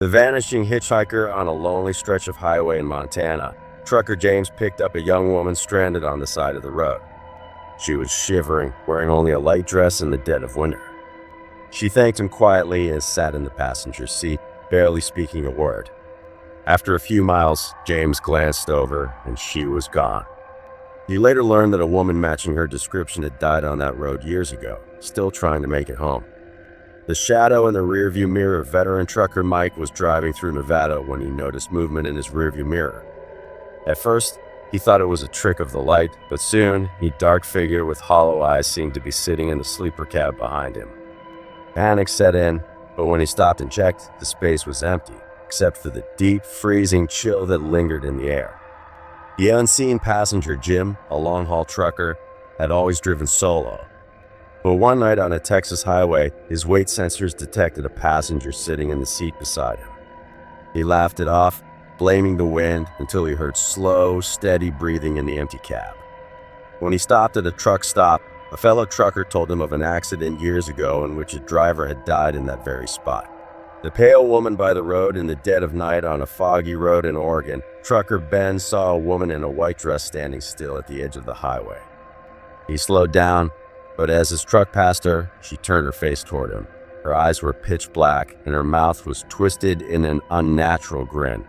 The vanishing hitchhiker on a lonely stretch of highway in Montana. Trucker James picked up a young woman stranded on the side of the road. She was shivering, wearing only a light dress in the dead of winter. She thanked him quietly and sat in the passenger seat, barely speaking a word. After a few miles, James glanced over and she was gone. He later learned that a woman matching her description had died on that road years ago, still trying to make it home. The shadow in the rearview mirror of veteran trucker Mike was driving through Nevada when he noticed movement in his rearview mirror. At first, he thought it was a trick of the light, but soon, a dark figure with hollow eyes seemed to be sitting in the sleeper cab behind him. Panic set in, but when he stopped and checked, the space was empty, except for the deep, freezing chill that lingered in the air. The unseen passenger, Jim, a long-haul trucker, had always driven solo. But one night on a Texas highway, his weight sensors detected a passenger sitting in the seat beside him. He laughed it off, blaming the wind, until he heard slow, steady breathing in the empty cab. When he stopped at a truck stop, a fellow trucker told him of an accident years ago in which a driver had died in that very spot. The pale woman by the road in the dead of night on a foggy road in Oregon, trucker Ben saw a woman in a white dress standing still at the edge of the highway. He slowed down, but as his truck passed her, she turned her face toward him. Her eyes were pitch black, and her mouth was twisted in an unnatural grin.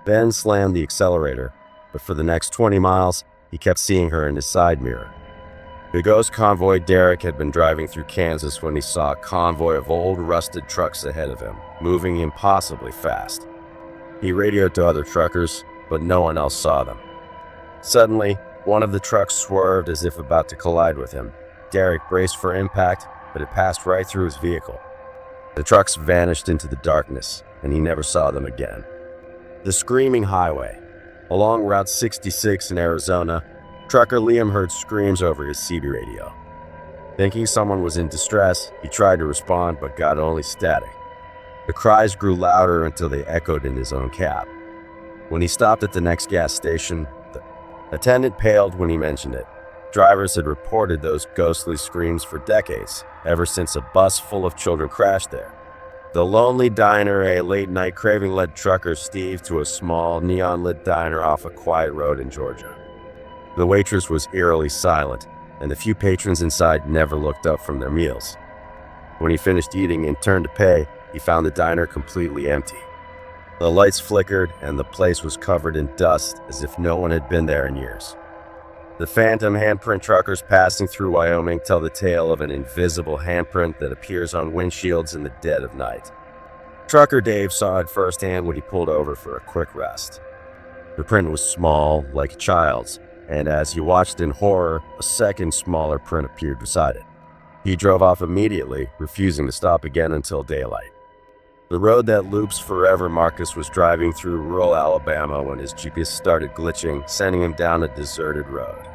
Ben slammed the accelerator, but for the next 20 miles, he kept seeing her in his side mirror. The ghost convoy Derek had been driving through Kansas when he saw a convoy of old, rusted trucks ahead of him, moving impossibly fast. He radioed to other truckers, but no one else saw them. Suddenly, one of the trucks swerved as if about to collide with him. Derek braced for impact, but it passed right through his vehicle. The trucks vanished into the darkness, and he never saw them again. The screaming highway. Along Route 66 in Arizona, trucker Liam heard screams over his CB radio. Thinking someone was in distress, he tried to respond but got only static. The cries grew louder until they echoed in his own cab. When he stopped at the next gas station, the attendant paled when he mentioned it. Drivers had reported those ghostly screams for decades, ever since a bus full of children crashed there. The lonely diner, a late-night craving led trucker Steve to a small, neon-lit diner off a quiet road in Georgia. The waitress was eerily silent, and the few patrons inside never looked up from their meals. When he finished eating and turned to pay, he found the diner completely empty. The lights flickered, and the place was covered in dust as if no one had been there in years. The phantom handprint truckers passing through Wyoming tell the tale of an invisible handprint that appears on windshields in the dead of night. Trucker Dave saw it firsthand when he pulled over for a quick rest. The print was small, like a child's, and as he watched in horror, a second smaller print appeared beside it. He drove off immediately, refusing to stop again until daylight. The road that loops forever. Marcus was driving through rural Alabama when his GPS started glitching, sending him down a deserted road.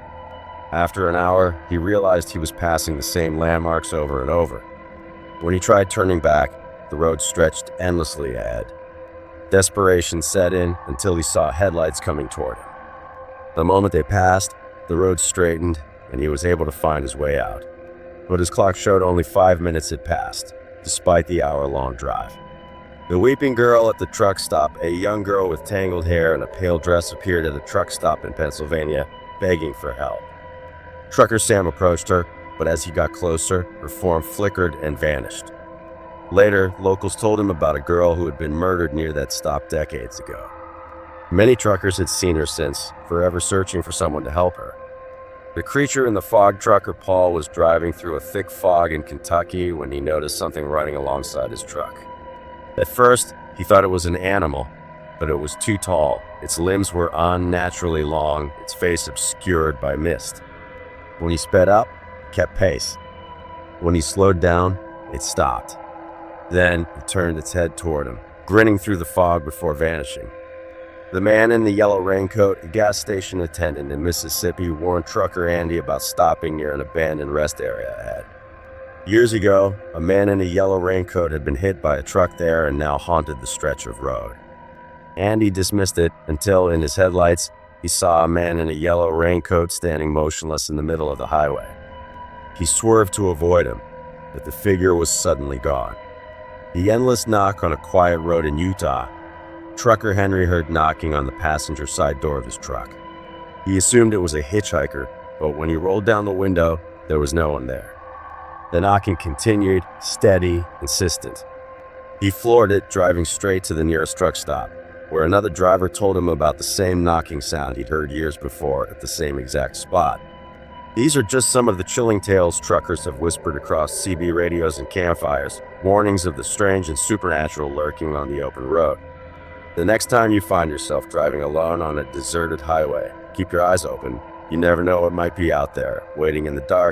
After an hour, he realized he was passing the same landmarks over and over. When he tried turning back, the road stretched endlessly ahead. Desperation set in until he saw headlights coming toward him. The moment they passed, the road straightened and he was able to find his way out. But his clock showed only 5 minutes had passed, despite the hour-long drive. The weeping girl at the truck stop, a young girl with tangled hair and a pale dress, appeared at a truck stop in Pennsylvania, begging for help. Trucker Sam approached her, but as he got closer, her form flickered and vanished. Later, locals told him about a girl who had been murdered near that stop decades ago. Many truckers had seen her since, forever searching for someone to help her. The creature in the fog. Trucker Paul was driving through a thick fog in Kentucky when he noticed something running alongside his truck. At first, he thought it was an animal, but it was too tall. Its limbs were unnaturally long, its face obscured by mist. When he sped up, it kept pace. When he slowed down, it stopped. Then it turned its head toward him, grinning through the fog before vanishing. The man in the yellow raincoat, a gas station attendant in Mississippi, warned trucker Andy about stopping near an abandoned rest area ahead. Years ago, a man in a yellow raincoat had been hit by a truck there and now haunted the stretch of road. Andy dismissed it until, in his headlights, he saw a man in a yellow raincoat standing motionless in the middle of the highway. He swerved to avoid him, but the figure was suddenly gone. The endless knock on a quiet road in Utah. Trucker Henry heard knocking on the passenger side door of his truck. He assumed it was a hitchhiker, but when he rolled down the window, there was no one there. The knocking continued, steady, insistent. He floored it, driving straight to the nearest truck stop, where another driver told him about the same knocking sound he'd heard years before at the same exact spot. These are just some of the chilling tales truckers have whispered across CB radios and campfires, warnings of the strange and supernatural lurking on the open road. The next time you find yourself driving alone on a deserted highway, keep your eyes open. You never know what might be out there, waiting in the dark.